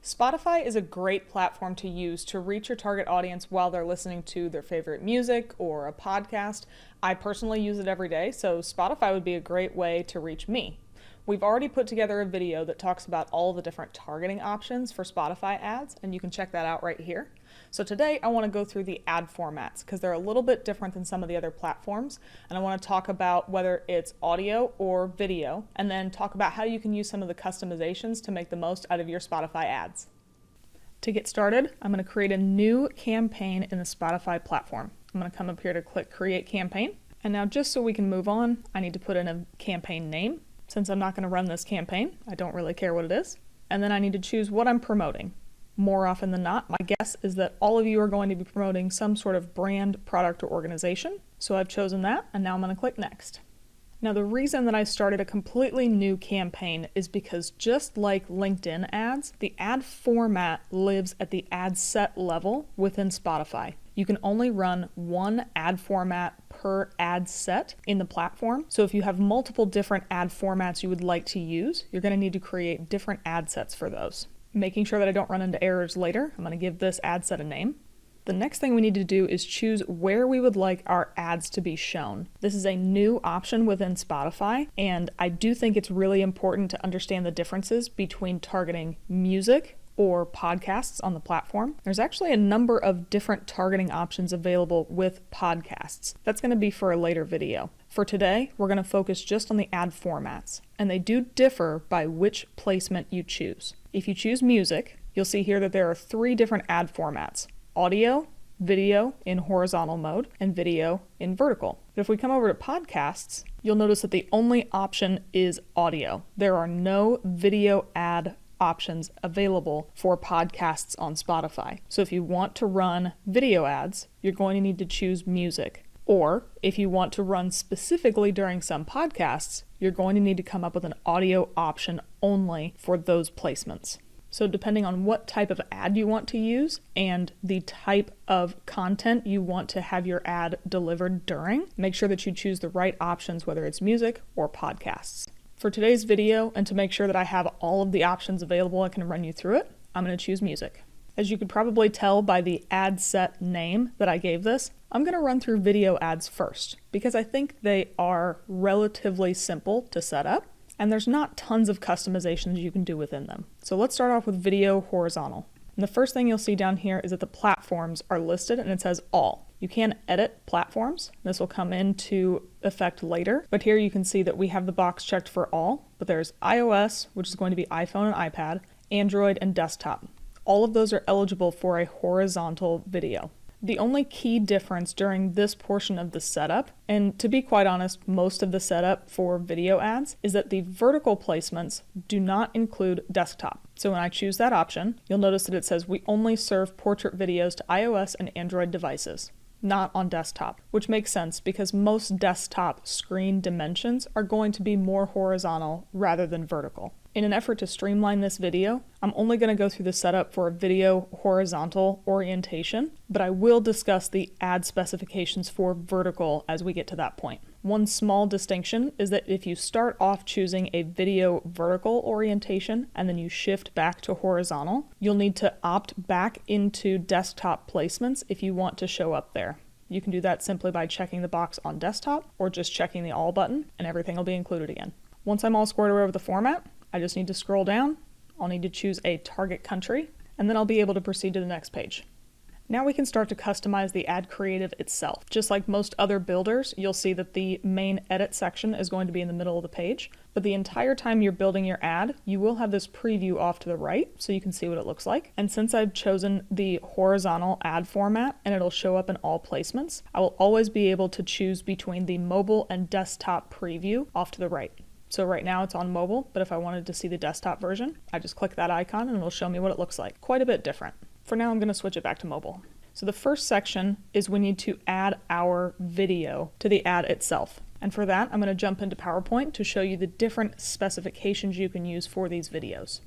Spotify is a great platform to use to reach your target audience while they're listening to their favorite music or a podcast. I personally use it every day, so Spotify would be a great way to reach me. We've already put together a video that talks about all the different targeting options for Spotify ads, and you can check that out right here. So today I want to go through the ad formats because they're a little bit different than some of the other platforms, and I want to talk about whether it's audio or video, and then talk about how you can use some of the customizations to make the most out of your Spotify ads. To get started, I'm going to create a new campaign in the Spotify platform. I'm going to come up here to click Create Campaign, and now just so we can move on, I need to put in a campaign name. Since I'm not going to run this campaign, I don't really care what it is. And then I need to choose what I'm promoting. More often than not, my guess is that all of you are going to be promoting some sort of brand, product, or organization. So I've chosen that, and now I'm going to click Next. Now the reason that I started a completely new campaign is because just like LinkedIn ads, the ad format lives at the ad set level within Spotify. You can only run one ad format per ad set in the platform. So if you have multiple different ad formats you would like to use, you're going to need to create different ad sets for those. Making sure that I don't run into errors later, I'm going to give this ad set a name. The next thing we need to do is choose where we would like our ads to be shown. This is a new option within Spotify, and I do think it's really important to understand the differences between targeting music or podcasts on the platform. There's actually a number of different targeting options available with podcasts. That's going to be for a later video. For today, we're going to focus just on the ad formats, and they do differ by which placement you choose. If you choose music, you'll see here that there are 3 different ad formats: audio, video in horizontal mode, and video in vertical. But if we come over to podcasts, you'll notice that the only option is audio. There are no video ad options available for podcasts on Spotify. So if you want to run video ads, you're going to need to choose music. Or if you want to run specifically during some podcasts, you're going to need to come up with an audio option only for those placements. So depending on what type of ad you want to use and the type of content you want to have your ad delivered during, make sure that you choose the right options, whether it's music or podcasts. For today's video, and to make sure that I have all of the options available, I can run you through it, I'm going to choose music. As you could probably tell by the ad set name that I gave this, I'm going to run through video ads first because I think they are relatively simple to set up and there's not tons of customizations you can do within them. So let's start off with video horizontal. And the first thing you'll see down here is that the platforms are listed and it says all. You can edit platforms. This will come into effect later, but here you can see that we have the box checked for all, but there's iOS, which is going to be iPhone and iPad, Android, and desktop. All of those are eligible for a horizontal video. The only key difference during this portion of the setup, and to be quite honest, most of the setup for video ads, is that the vertical placements do not include desktop. So when I choose that option, you'll notice that it says we only serve portrait videos to iOS and Android devices, not on desktop, which makes sense because most desktop screen dimensions are going to be more horizontal rather than vertical. In an effort to streamline this video, I'm only going to go through the setup for a video horizontal orientation, but I will discuss the ad specifications for vertical as we get to that point. One small distinction is that if you start off choosing a video vertical orientation and then you shift back to horizontal, you'll need to opt back into desktop placements if you want to show up there. You can do that simply by checking the box on desktop or just checking the all button and everything will be included again. Once I'm all squared away with the format, I just need to scroll down, I'll need to choose a target country, and then I'll be able to proceed to the next page. Now we can start to customize the ad creative itself. Just like most other builders, you'll see that the main edit section is going to be in the middle of the page, but the entire time you're building your ad, you will have this preview off to the right so you can see what it looks like. And since I've chosen the horizontal ad format and it'll show up in all placements, I will always be able to choose between the mobile and desktop preview off to the right. So right now it's on mobile, but if I wanted to see the desktop version, I just click that icon and it'll show me what it looks like. Quite a bit different. For now, I'm going to switch it back to mobile. So the first section is we need to add our video to the ad itself. And for that, I'm going to jump into PowerPoint to show you the different specifications you can use for these videos.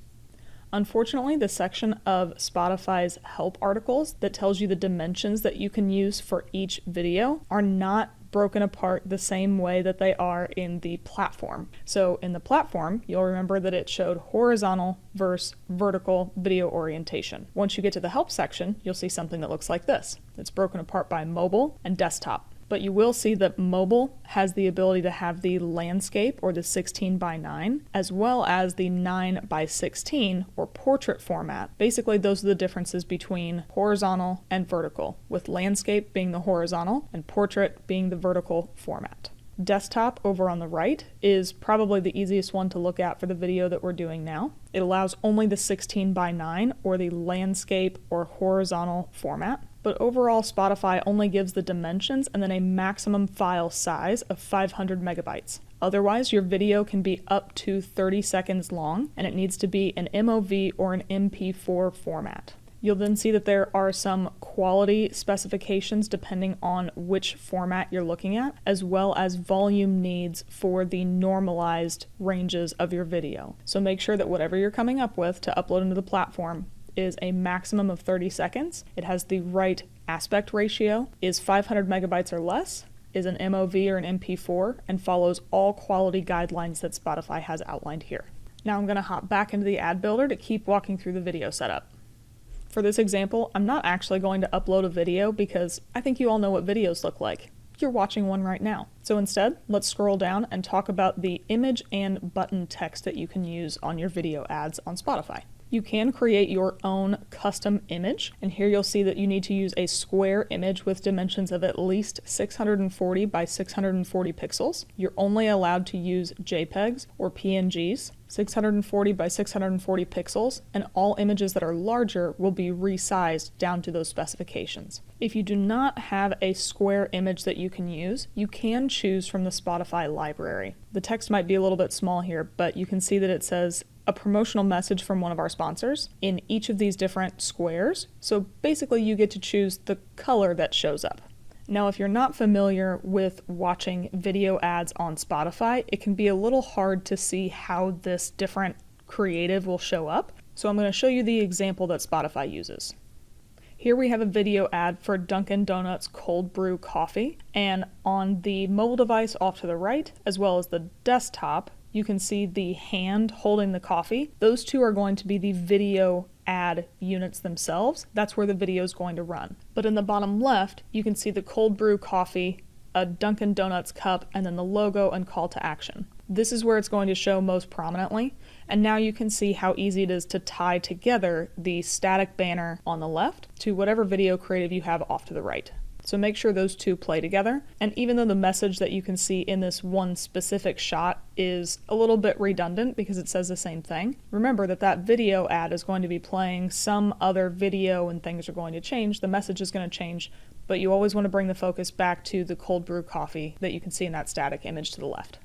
Unfortunately, the section of Spotify's help articles that tells you the dimensions that you can use for each video are not broken apart the same way that they are in the platform. So in the platform, you'll remember that it showed horizontal versus vertical video orientation. Once you get to the help section, you'll see something that looks like this. It's broken apart by mobile and desktop. But you will see that mobile has the ability to have the landscape or the 16:9, as well as the 9:16 or portrait format. Basically, those are the differences between horizontal and vertical, with landscape being the horizontal and portrait being the vertical format. Desktop over on the right is probably the easiest one to look at for the video that we're doing now. It allows only the 16:9 or the landscape or horizontal format. But overall, Spotify only gives the dimensions and then a maximum file size of 500 megabytes. Otherwise, your video can be up to 30 seconds long, and it needs to be an MOV or an MP4 format. You'll then see that there are some quality specifications depending on which format you're looking at, as well as volume needs for the normalized ranges of your video. So make sure that whatever you're coming up with to upload into the platform is a maximum of 30 seconds. It has the right aspect ratio, is 500 megabytes or less, is an MOV or an MP4, and follows all quality guidelines that Spotify has outlined here. Now I'm going to hop back into the ad builder to keep walking through the video setup. For this example, I'm not actually going to upload a video because I think you all know what videos look like. You're watching one right now. So instead, let's scroll down and talk about the image and button text that you can use on your video ads on Spotify. You can create your own custom image, and here you'll see that you need to use a square image with dimensions of at least 640 by 640 pixels. You're only allowed to use JPEGs or PNGs, 640 by 640 pixels, and all images that are larger will be resized down to those specifications. If you do not have a square image that you can use, you can choose from the Spotify library. The text might be a little bit small here, but you can see that it says a promotional message from one of our sponsors in each of these different squares. So basically you get to choose the color that shows up. Now, if you're not familiar with watching video ads on Spotify, it can be a little hard to see how this different creative will show up. So I'm going to show you the example that Spotify uses. Here we have a video ad for Dunkin' Donuts cold brew coffee, and on the mobile device off to the right, as well as the desktop, you can see the hand holding the coffee. Those two are going to be the video ad units themselves. That's where the video is going to run. But in the bottom left, you can see the cold brew coffee, a Dunkin' Donuts cup, and then the logo and call to action. This is where it's going to show most prominently. And now you can see how easy it is to tie together the static banner on the left to whatever video creative you have off to the right. So make sure those two play together. And even though the message that you can see in this one specific shot is a little bit redundant because it says the same thing, remember that that video ad is going to be playing some other video and things are going to change. The message is going to change, but you always want to bring the focus back to the cold brew coffee that you can see in that static image to the left.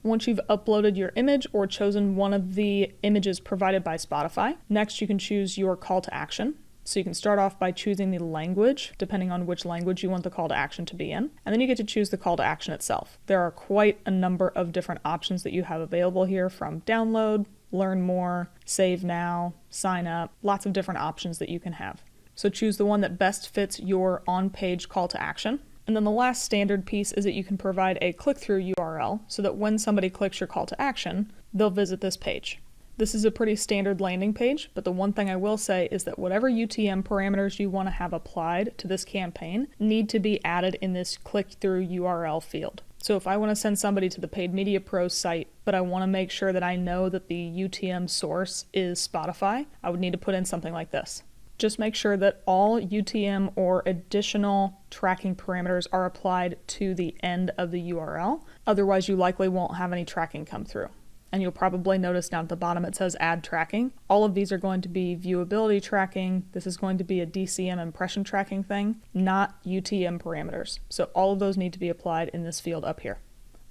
Once you've uploaded your image or chosen one of the images provided by Spotify, next you can choose your call to action. So you can start off by choosing the language, depending on which language you want the call to action to be in, and then you get to choose the call to action itself. There are quite a number of different options that you have available here, from download, learn more, save now, sign up, lots of different options that you can have. So choose the one that best fits your on-page call to action. And then the last standard piece is that you can provide a click-through URL so that when somebody clicks your call to action, they'll visit this page. This is a pretty standard landing page, but the one thing I will say is that whatever UTM parameters you want to have applied to this campaign need to be added in this click-through URL field. So if I want to send somebody to the Paid Media Pro site, but I want to make sure that I know that the UTM source is Spotify, I would need to put in something like this. Just make sure that all UTM or additional tracking parameters are applied to the end of the URL. Otherwise, you likely won't have any tracking come through. And you'll probably notice down at the bottom it says add tracking. All of these are going to be viewability tracking. This is going to be a DCM impression tracking thing, not UTM parameters. So all of those need to be applied in this field up here.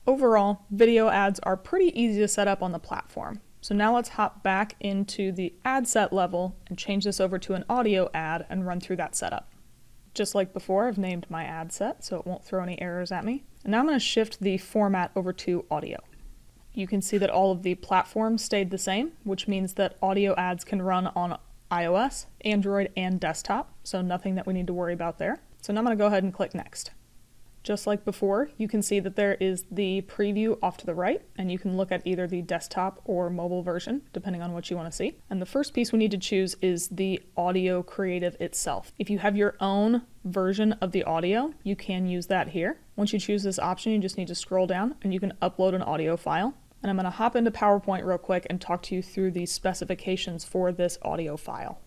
Overall, video ads are pretty easy to set up on the platform. So now let's hop back into the ad set level and change this over to an audio ad and run through that setup. Just like before, I've named my ad set so it won't throw any errors at me. And now I'm going to shift the format over to audio. You can see that all of the platforms stayed the same, which means that audio ads can run on iOS, Android, and desktop, so nothing that we need to worry about there. So now I'm going to go ahead and click Next. Just like before, you can see that there is the preview off to the right, and you can look at either the desktop or mobile version, depending on what you want to see. And the first piece we need to choose is the audio creative itself. If you have your own version of the audio, you can use that here. Once you choose this option, you just need to scroll down and you can upload an audio file. And I'm going to hop into PowerPoint real quick and talk to you through the specifications for this audio file.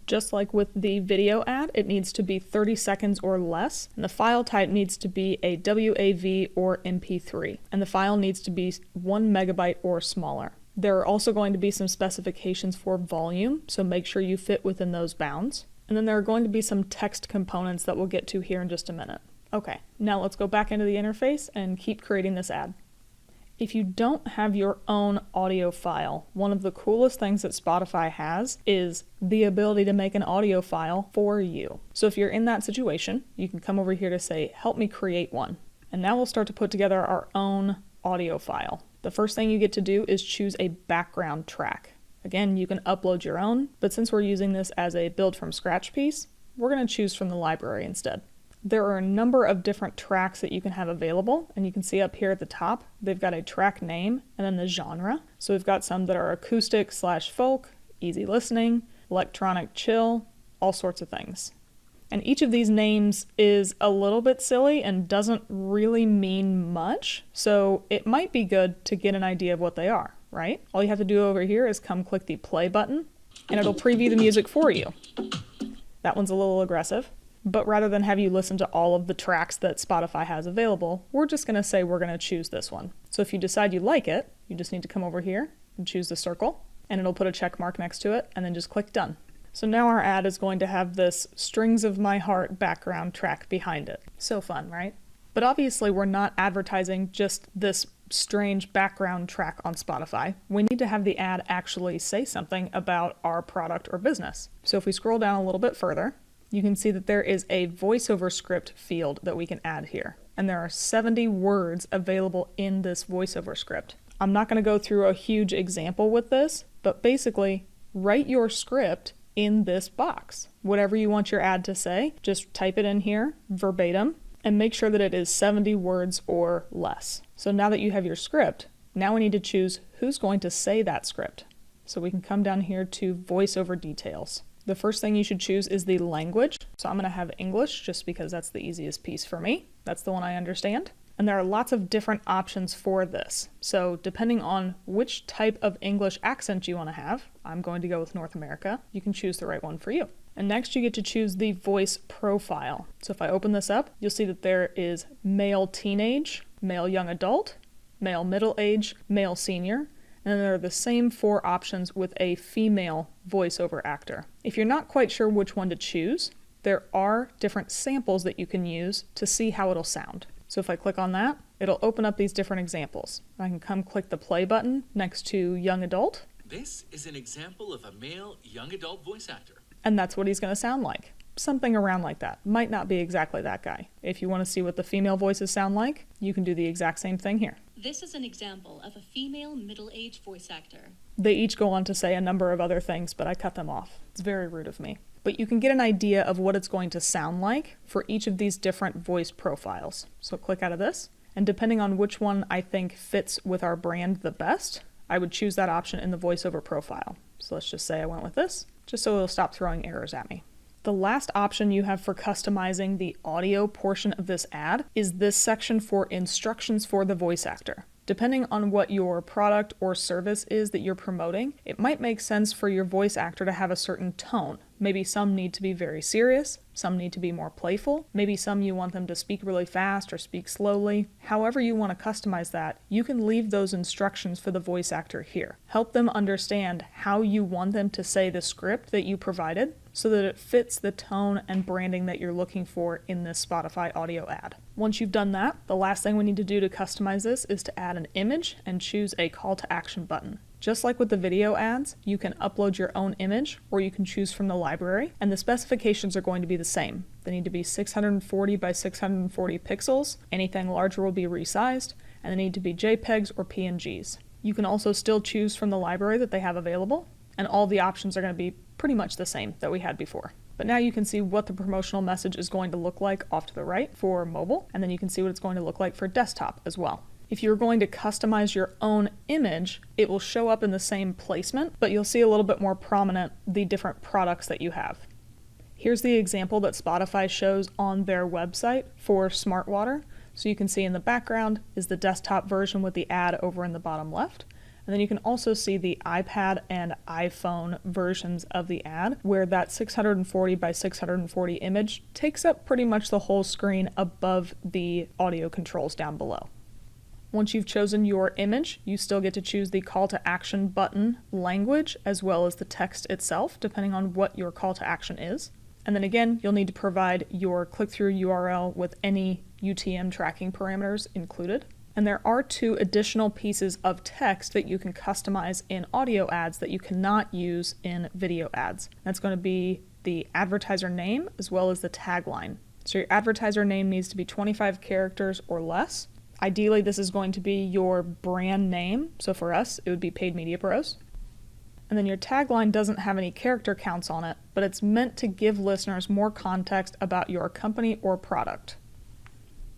Just like with the video ad, it needs to be 30 seconds or less, and the file type needs to be a WAV or MP3, and the file needs to be 1 megabyte or smaller. There are also going to be some specifications for volume, so make sure you fit within those bounds. And then there are going to be some text components that we'll get to here in just a minute. Okay, now let's go back into the interface and keep creating this ad. If you don't have your own audio file, one of the coolest things that Spotify has is the ability to make an audio file for you. So if you're in that situation, you can come over here to say, help me create one. And now we'll start to put together our own audio file. The first thing you get to do is choose a background track. Again, you can upload your own, but since we're using this as a build from scratch piece, we're going to choose from the library instead. There are a number of different tracks that you can have available, and you can see up here at the top, they've got a track name and then the genre. So we've got some that are acoustic / folk, easy listening, electronic chill, all sorts of things. And each of these names is a little bit silly and doesn't really mean much, so it might be good to get an idea of what they are, right? All you have to do over here is come click the play button, and it'll preview the music for you. That one's a little aggressive. But rather than have you listen to all of the tracks that Spotify has available, we're just going to say we're going to choose this one. So if you decide you like it, you just need to come over here and choose the circle, and it'll put a check mark next to it, and then just click done. So now our ad is going to have this Strings of My Heart background track behind it. So fun, right? But obviously we're not advertising just this strange background track on Spotify. We need to have the ad actually say something about our product or business. So if we scroll down a little bit further, you can see that there is a voiceover script field that we can add here. And there are 70 words available in this voiceover script. I'm not going to go through a huge example with this, but basically write your script in this box. Whatever you want your ad to say, just type it in here verbatim and make sure that it is 70 words or less. So now that you have your script, now we need to choose who's going to say that script. So we can come down here to voiceover details. The first thing you should choose is the language. So I'm going to have English just because that's the easiest piece for me. That's the one I understand. And there are lots of different options for this. So depending on which type of English accent you want to have, I'm going to go with North America. You can choose the right one for you. And next you get to choose the voice profile. So if I open this up, you'll see that there is male teenage, male young adult, male middle age, male senior, and then there are the same 4 options with a female voiceover actor. If you're not quite sure which one to choose, there are different samples that you can use to see how it'll sound. So if I click on that, it'll open up these different examples. I can come click the play button next to young adult. This is an example of a male young adult voice actor. And that's what he's going to sound like. Something around like that. Might not be exactly that guy. If you want to see what the female voices sound like, you can do the exact same thing here. This is an example of a female middle-aged voice actor. They each go on to say a number of other things, but I cut them off. It's very rude of me. But you can get an idea of what it's going to sound like for each of these different voice profiles. So click out of this, and depending on which one I think fits with our brand the best, I would choose that option in the voiceover profile. So let's just say I went with this, just so it'll stop throwing errors at me. The last option you have for customizing the audio portion of this ad is this section for instructions for the voice actor. Depending on what your product or service is that you're promoting, it might make sense for your voice actor to have a certain tone. Maybe some need to be very serious, some need to be more playful, maybe some you want them to speak really fast or speak slowly. However you want to customize that, you can leave those instructions for the voice actor here. Help them understand how you want them to say the script that you provided so that it fits the tone and branding that you're looking for in this Spotify audio ad. Once you've done that, the last thing we need to do to customize this is to add an image and choose a call to action button. Just like with the video ads, you can upload your own image or you can choose from the library, and the specifications are going to be the same. They need to be 640 by 640 pixels, anything larger will be resized, and they need to be JPEGs or PNGs. You can also still choose from the library that they have available, And all the options are going to be pretty much the same that we had before. But now you can see what the promotional message is going to look like off to the right for mobile, and then you can see what it's going to look like for desktop as well. If you're going to customize your own image, it will show up in the same placement, but you'll see a little bit more prominent the different products that you have. Here's the example that Spotify shows on their website for Smart Water. So you can see in the background is the desktop version with the ad over in the bottom left. And then you can also see the iPad and iPhone versions of the ad, where that 640 by 640 image takes up pretty much the whole screen above the audio controls down below. Once you've chosen your image, you still get to choose the call to action button language as well as the text itself, depending on what your call to action is. And then again, you'll need to provide your click-through URL with any UTM tracking parameters included. And there are 2 additional pieces of text that you can customize in audio ads that you cannot use in video ads. That's going to be the advertiser name as well as the tagline. So your advertiser name needs to be 25 characters or less. Ideally, this is going to be your brand name. So for us, it would be Paid Media Pros. And then your tagline doesn't have any character counts on it, but it's meant to give listeners more context about your company or product.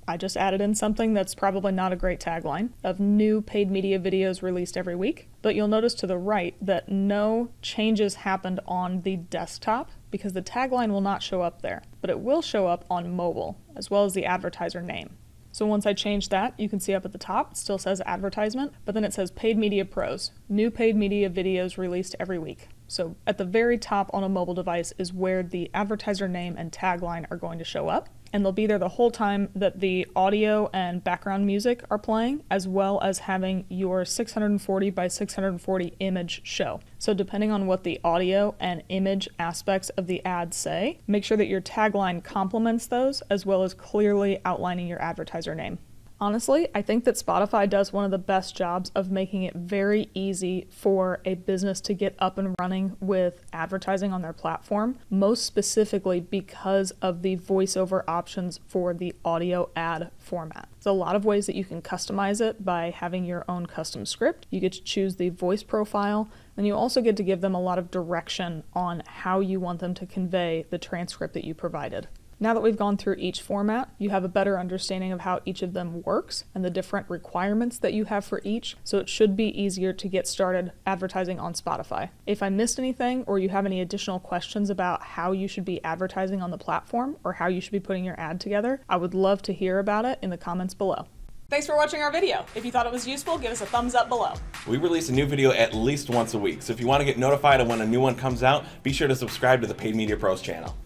I just added in something that's probably not a great tagline of new paid media videos released every week, but you'll notice to the right that no changes happened on the desktop because the tagline will not show up there, but it will show up on mobile as well as the advertiser name. So once I change that, you can see up at the top, it still says advertisement, but then it says Paid Media Pros, new paid media videos released every week. So at the very top on a mobile device is where the advertiser name and tagline are going to show up. And they'll be there the whole time that the audio and background music are playing, as well as having your 640 by 640 image show. So depending on what the audio and image aspects of the ad say, make sure that your tagline complements those, as well as clearly outlining your advertiser name. Honestly, I think that Spotify does one of the best jobs of making it very easy for a business to get up and running with advertising on their platform, most specifically because of the voiceover options for the audio ad format. There's a lot of ways that you can customize it by having your own custom script. You get to choose the voice profile, and you also get to give them a lot of direction on how you want them to convey the transcript that you provided. Now that we've gone through each format, you have a better understanding of how each of them works and the different requirements that you have for each, so it should be easier to get started advertising on Spotify. If I missed anything or you have any additional questions about how you should be advertising on the platform or how you should be putting your ad together, I would love to hear about it in the comments below. Thanks for watching our video. If you thought it was useful, give us a thumbs up below. We release a new video at least once a week, so if you want to get notified of when a new one comes out, be sure to subscribe to the Paid Media Pros channel.